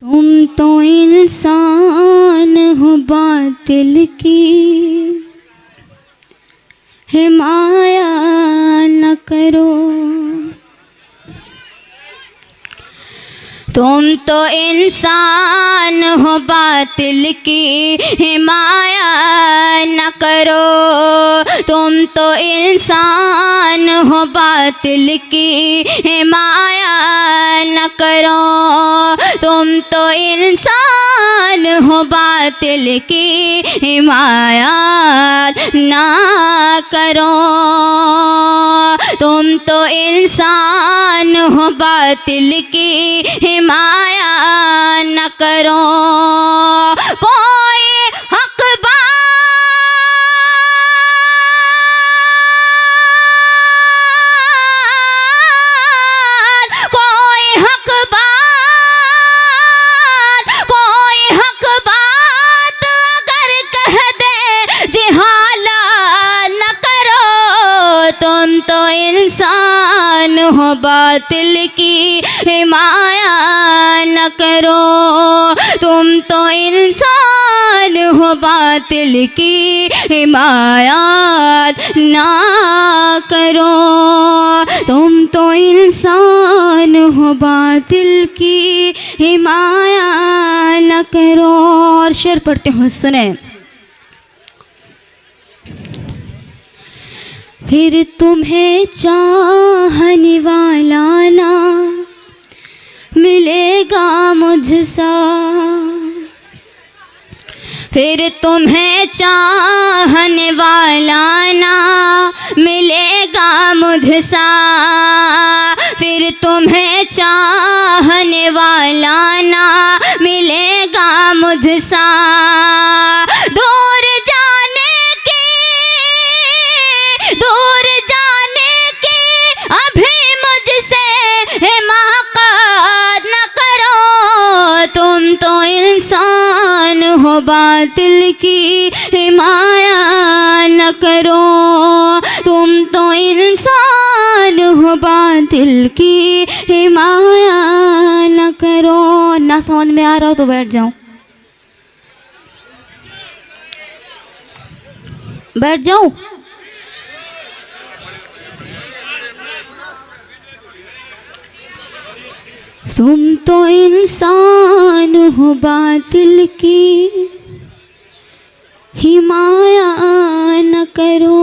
तुम तो इंसान हो बातिल की, हिमाया न करो। तुम तो इंसान हो बातिल की, हिमाया न करो। तुम तो इंसान हो बातिल की, हिमाया न करो। तुम तो इंसान हो बातिल की, हिमायत ना करो। तुम तो इंसान हो बातिल की, हिमाया न करो। कोई हक बात, कोई हक बात, कोई हक बात अगर कह दे जिहाला न करो। तुम तो इंसान हो बातिल की, हिमाया न करो। तुम तो इंसान हो बातिल की, हिमायत ना करो। तुम तो इंसान हो बातिल की, हिमाया न करो। और शेर पढ़ते हो, सुने। फिर तुम्हें चाहने वाला ना मिलेगा मुझसा। फिर तुम्हें चाहने वाला ना मिलेगा मुझसा। फिर तुम्हें चाहने वाला ना मिलेगा मुझसा। दूर जाने की अभी मुझसे हिमाकत न करो। तुम तो इंसान हो बातिल की, हिमाया न करो। तुम तो इंसान हो बातिल की, हिमाया न करो। ना समझ में आ रहा हो तो बैठ जाओ, बैठ जाओ। तुम तो इंसान हो बातिल की, हिमाया न करो।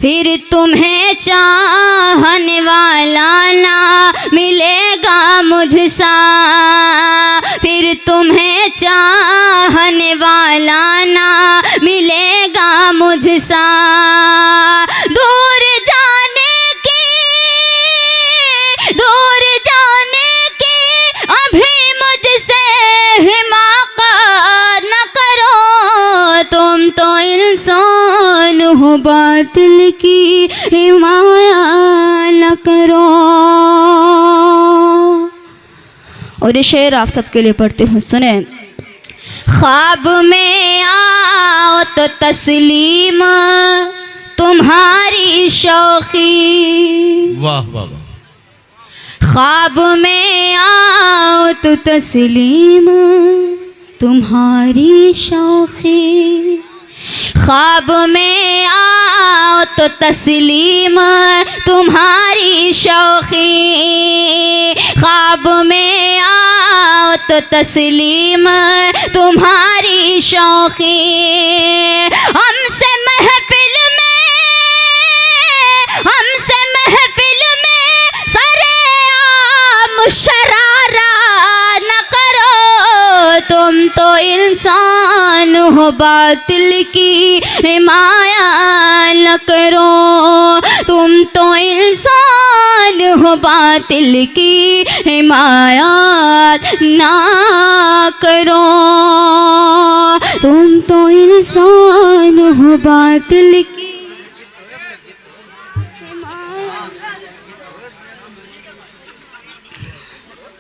फिर तुम्हें चाहने वाला ना मिलेगा मुझसा। फिर तुम्हें चाहने वाला ना मिलेगा मुझसा। दूर जाने की अभी मुझसे हिमाकत न करो। तुम तो इंसान हो बातिल की, हिमाया न करो। और ये शेर आप सबके लिए पढ़ते हो, सुने। ख्वाब में आओ तो तस्लीम तुम्हारी शौकी। वाह वाह वाह। ख्वाब में आओ तो तस्लीम तुम्हारी शौकी। ख्वाब में आओ तो तस्लीम तुम्हारी शौकी। ख्वाब में आओ तो तस्लीम तुम्हारी शौकी। हमसे महफिल में सरेआम शरारा न करो। तुम तो इंसान हो बातिल की, हिमाया न करो। तुम तो इंसान हो बातिल की, हिमायत ना करो। तुम तो इंसान हो बातिल की।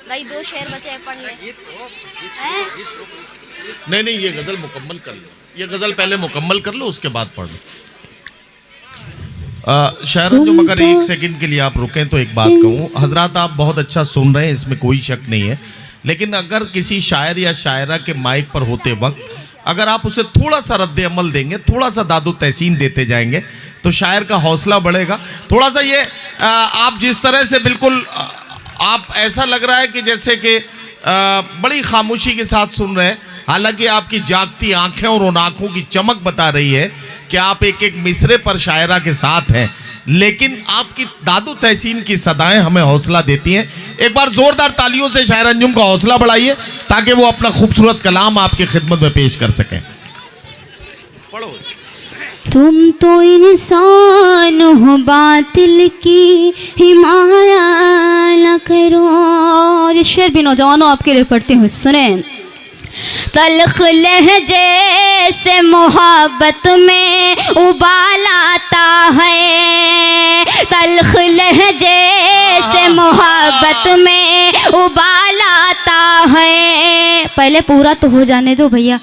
भाई दो शेर बचे, पढ़ ले। नहीं, ये गजल मुकम्मल कर लो। ये गजल पहले मुकम्मल कर लो, उसके बाद पढ़ लो। शायरन जो, मगर 1 सेकंड के लिए आप रुकें तो एक बात कहूँ। हजरात, आप बहुत अच्छा सुन रहे हैं, इसमें कोई शक नहीं है। लेकिन अगर किसी शायर या शायरा के माइक पर होते वक्त अगर आप उसे थोड़ा सा रद्द अमल देंगे, थोड़ा सा दादो तहसीन देते जाएंगे, तो शायर का हौसला बढ़ेगा। थोड़ा सा ये आप जिस तरह से बिल्कुल आप ऐसा लग रहा है कि जैसे कि बड़ी खामोशी के साथ सुन रहे हैं, हालांकि आपकी जागती आंखें और उन आंखों की चमक बता रही है कि आप एक एक मिसरे पर शायरा के साथ हैं, लेकिन आपकी दादो तहसीन की सदाएं हमें हौसला देती हैं। एक बार जोरदार तालियों से शायर अंजुम का हौसला बढ़ाइए ताकि वो अपना खूबसूरत कलाम आपकी खिदमत में पेश कर सकें। पढ़ो। तुम तो इंसान हो, बातिल की हिमाया न करो। और ये शेर भी नौजवानों आपके लिए पढ़ती हूँ, सुने। तल्ख लहजे से मोहब्बत में उबाल आता है, तल्ख लहजे से मोहब्बत में उबाल आता है। पहले पूरा तो हो जाने दो भैया।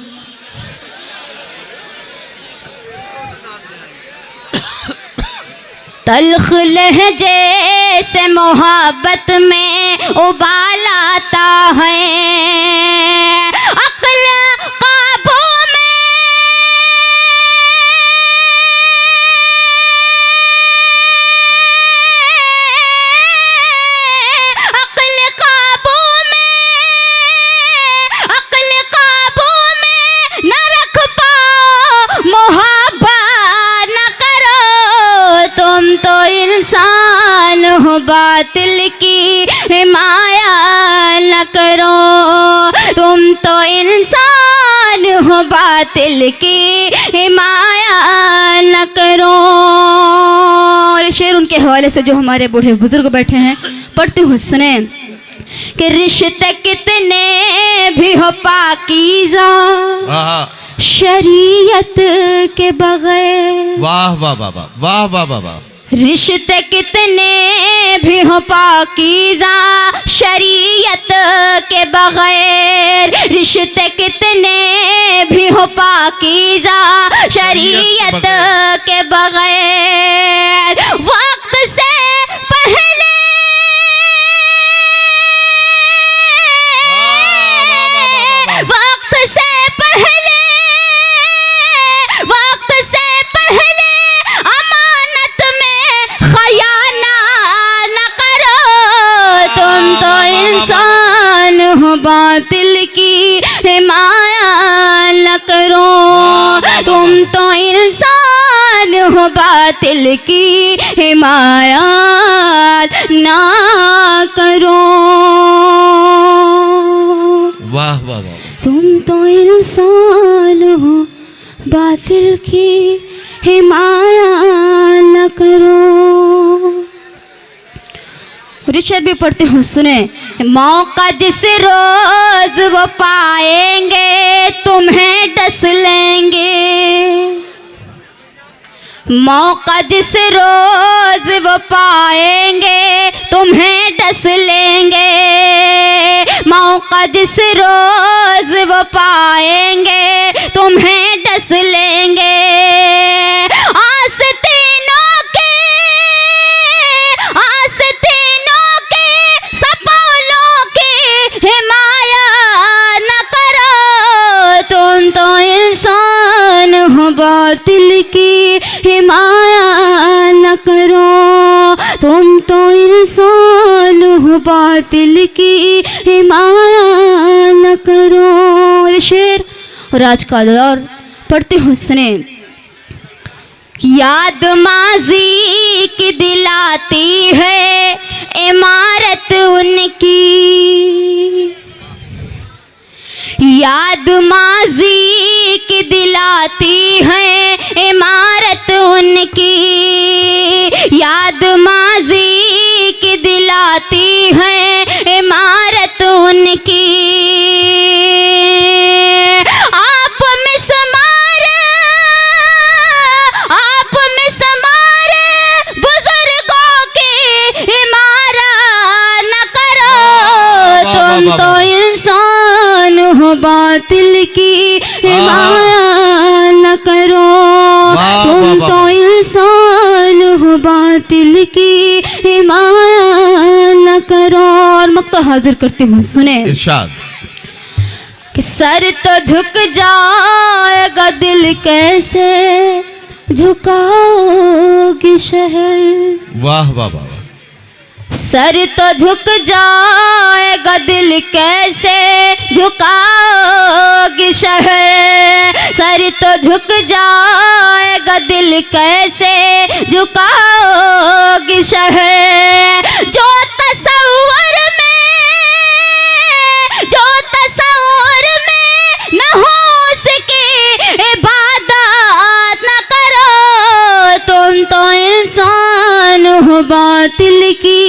तल्ख लहजे से मोहब्बत में उबाल आता है, अक्ल काबू में, अक्ल काबू में, अक्ल काबू में न रख पाओ, मोहब्बत न करो। तुम तो इंसान हो, बातिल की हिमाया न करो। तुम तो इंसान हो, बातिल की हिमाया न करो। और शेर उनके हवाले से जो हमारे बूढ़े बुजुर्ग बैठे हैं, पढ़ती हूँ, सुने। कि रिश्ते कितने भी हो पाकीज़ा, शरीयत के बगैर। वाह वाह वाह वाह वाह वाह वाह वाह। रिश्ते कितने भी हो पाकीज़ा, शरीयत के बगैर। रिश्ते कितने भी हो पाकीज़ा, शरीयत के बगैर। वक्त से पहले, वक्त से पहले, वक्त से पहले अमानत में खयानत न करो। तुम तो इंसान हो, बातिल की हिमाया न करो। तुम तो इंसान हो, बातिल की हिमायत ना करो। वाह वाह वाह। तुम तो इंसान हो, बातिल की हिमायत न करो। रिशर भी पढ़ते हो, सुने। मौका जिस रोज वो पाएंगे, तुम्हें डस लेंगे। मौका जिस रोज वो पाएंगे, तुम्हें डस लेंगे। मौका जिस रोज वो पाएंगे, तुम्हें डस लेंगे। आस्तीनों के, आस्तीनों के सपोलों की हिमायत न करो। तुम तो इंसान हो, बातिल की हिमायत न करो। तुम तो इंसान हो, बातिल की हिमायत न करो। शेर और आज का दौर पढ़ते हो, सुने। याद माजी की दिलाती है इमारत उनकी, याद माजी की दिलाती है इमारत उनकी। याद माजी की दिलाती है इमारत उनकी। आप मिसमार, आप मिसमार बुजुर्गों की इमारत न करो। तुम तो इंसान हो, बातिल की हिमायत न करो। तुम तो इंसान हो, बातिल की हिमायत न करो। और मक्ता हाजिर करती हूँ, सुने। इरशाद। कि सर तो झुक जाएगा दिल कैसे झुकाओगी शहर। वाह वाह वाह। सर तो झुक जाएगा दिल कैसे झुकाओगी शहर। सर तो झुक जाएगा दिल कैसे झुकाओगी शहर। जो तसव्वुर में न हो सके इबादत न करो। तुम तो इंसान हो, बातिल की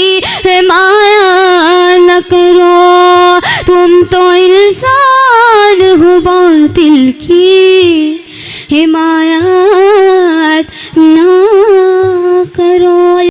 माया न करो। तुम तो इंसान हो, बातिल की